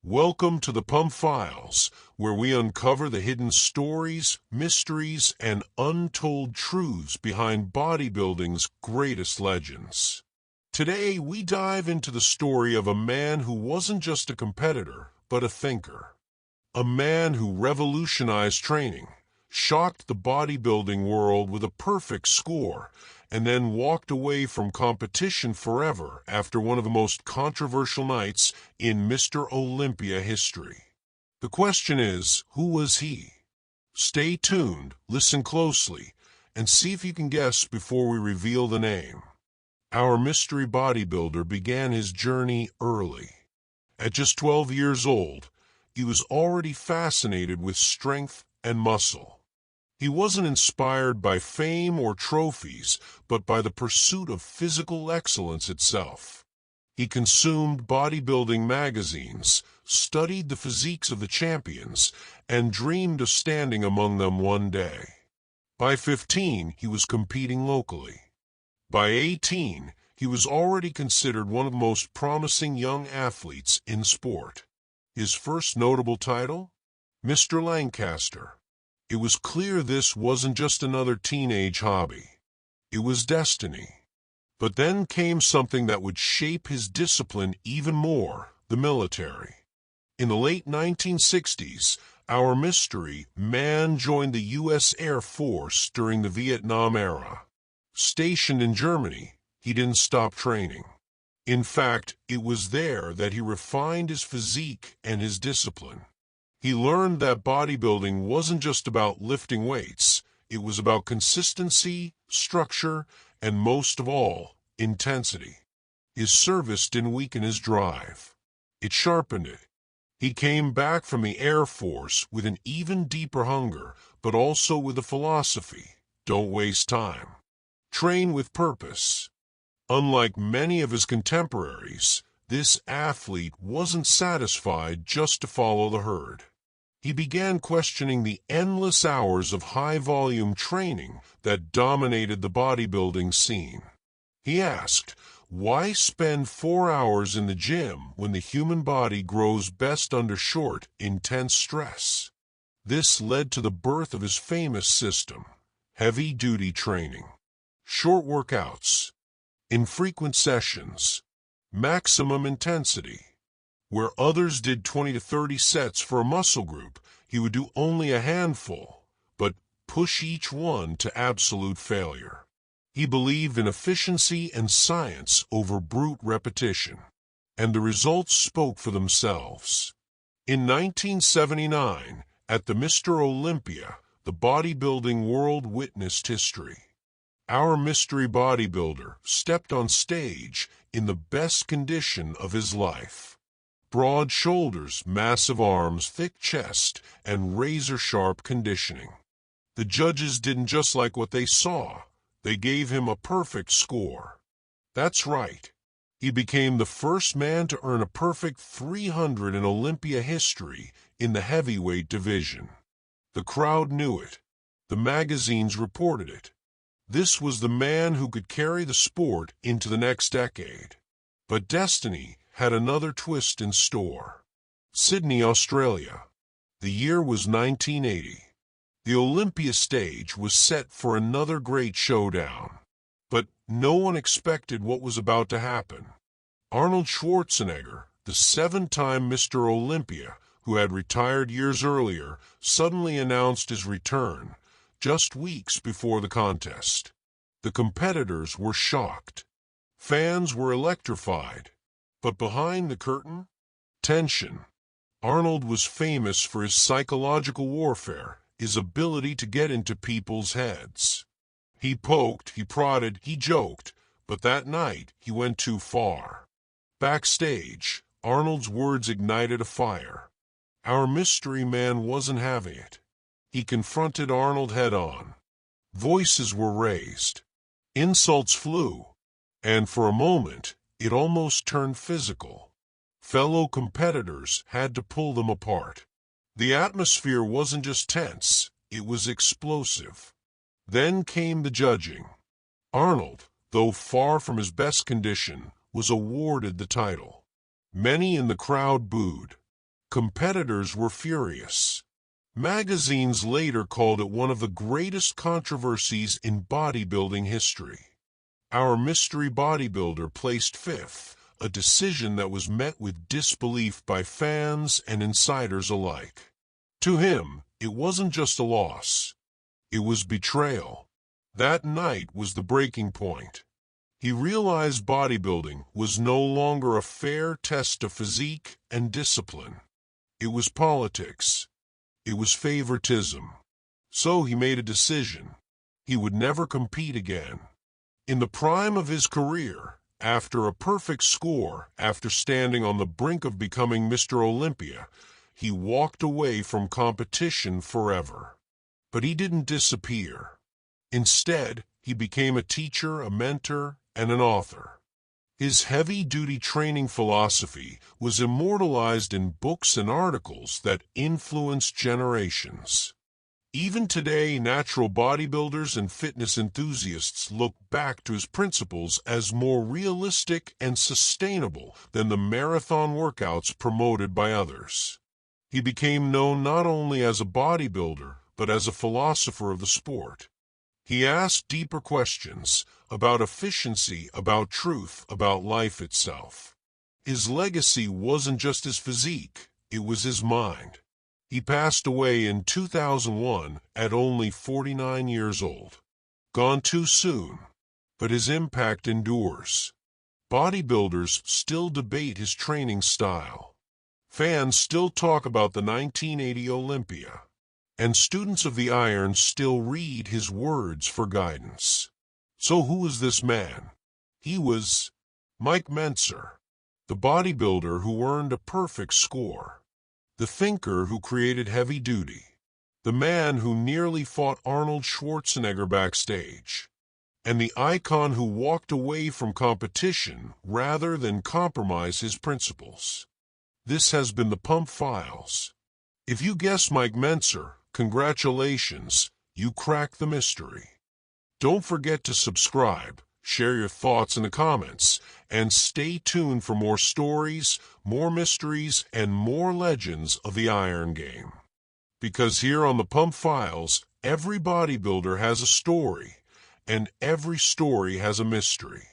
Welcome to the Pump Files, where we uncover the hidden stories, mysteries, and untold truths behind bodybuilding's greatest legends. Today, we dive into the story of a man who wasn't just a competitor, but a thinker. A man who revolutionized training, shocked the bodybuilding world with a perfect score, and then walked away from competition forever after one of the most controversial nights in Mr. Olympia history. The question is, who was he? Stay tuned, listen closely, and see if you can guess before we reveal the name. Our mystery bodybuilder began his journey early. At just 12 years old, he was already fascinated with strength and muscle. He wasn't inspired by fame or trophies, but by the pursuit of physical excellence itself. He consumed bodybuilding magazines, studied the physiques of the champions, and dreamed of standing among them one day. By 15, he was competing locally. By 18, he was already considered one of the most promising young athletes in sport. His first notable title? Mr. Lancaster. It was clear this wasn't just another teenage hobby. It was destiny. But then came something that would shape his discipline even more, the military. In the late 1960s, our mystery man joined the U.S. Air Force during the Vietnam era. Stationed in Germany, he didn't stop training. In fact, it was there that he refined his physique and his discipline. He learned that bodybuilding wasn't just about lifting weights, it was about consistency, structure, and most of all, intensity. His service didn't weaken his drive. It sharpened it. He came back from the Air Force with an even deeper hunger, but also with a philosophy: don't waste time. Train with purpose. Unlike many of his contemporaries, this athlete wasn't satisfied just to follow the herd. He began questioning the endless hours of high-volume training that dominated the bodybuilding scene. He asked, why spend 4 hours in the gym when the human body grows best under short, intense stress? This led to the birth of his famous system: heavy-duty training. Short workouts, infrequent sessions, maximum intensity. Where others did 20 to 30 sets for a muscle group, he would do only a handful, but push each one to absolute failure. He believed in efficiency and science over brute repetition, and the results spoke for themselves. In 1979, at the Mr. Olympia, the bodybuilding world witnessed history. Our mystery bodybuilder stepped on stage in the best condition of his life. Broad shoulders, massive arms, thick chest, and razor-sharp conditioning. The judges didn't just like what they saw. They gave him a perfect score. That's right. He became the first man to earn a perfect 300 in Olympia history in the heavyweight division. The crowd knew it. The magazines reported it. This was the man who could carry the sport into the next decade. But destiny had another twist in store. Sydney, Australia. The year was 1980. The Olympia stage was set for another great showdown. But no one expected what was about to happen. Arnold Schwarzenegger, the 7-time Mr. Olympia, who had retired years earlier, suddenly announced his return, just weeks before the contest. The competitors were shocked. Fans were electrified. But behind the curtain, tension. Arnold was famous for his psychological warfare, his ability to get into people's heads. He poked, he prodded, he joked, but that night he went too far. Backstage, Arnold's words ignited a fire. Our mystery man wasn't having it. He confronted Arnold head-on. Voices were raised. Insults flew. And for a moment, it almost turned physical. Fellow competitors had to pull them apart. The atmosphere wasn't just tense, it was explosive. Then came the judging. Arnold, though far from his best condition, was awarded the title. Many in the crowd booed. Competitors were furious. Magazines later called it one of the greatest controversies in bodybuilding history. Our mystery bodybuilder placed fifth, a decision that was met with disbelief by fans and insiders alike. To him, it wasn't just a loss. It was betrayal. That night was the breaking point. He realized bodybuilding was no longer a fair test of physique and discipline. It was politics. It was favoritism. So he made a decision. He would never compete again. In the prime of his career, after a perfect score, after standing on the brink of becoming Mr. Olympia, he walked away from competition forever. But he didn't disappear. Instead, he became a teacher, a mentor, and an author. His heavy-duty training philosophy was immortalized in books and articles that influenced generations. Even today, natural bodybuilders and fitness enthusiasts look back to his principles as more realistic and sustainable than the marathon workouts promoted by others. He became known not only as a bodybuilder, but as a philosopher of the sport. He asked deeper questions about efficiency, about truth, about life itself. His legacy wasn't just his physique, it was his mind. He passed away in 2001 at only 49 years old. Gone too soon, but his impact endures. Bodybuilders still debate his training style. Fans still talk about the 1980 Olympia. And students of the Iron still read his words for guidance. So who is this man? He was Mike Mentzer, the bodybuilder who earned a perfect score. The thinker who created heavy duty. The man who nearly fought Arnold Schwarzenegger backstage. And the icon who walked away from competition rather than compromise his principles. This has been the Pump Files. If you guessed Mike Mentzer, congratulations, you cracked the mystery. Don't forget to subscribe, share your thoughts in the comments, and stay tuned for more stories, more mysteries, and more legends of the Iron Game. Because here on the Pump Files, every bodybuilder has a story, and every story has a mystery.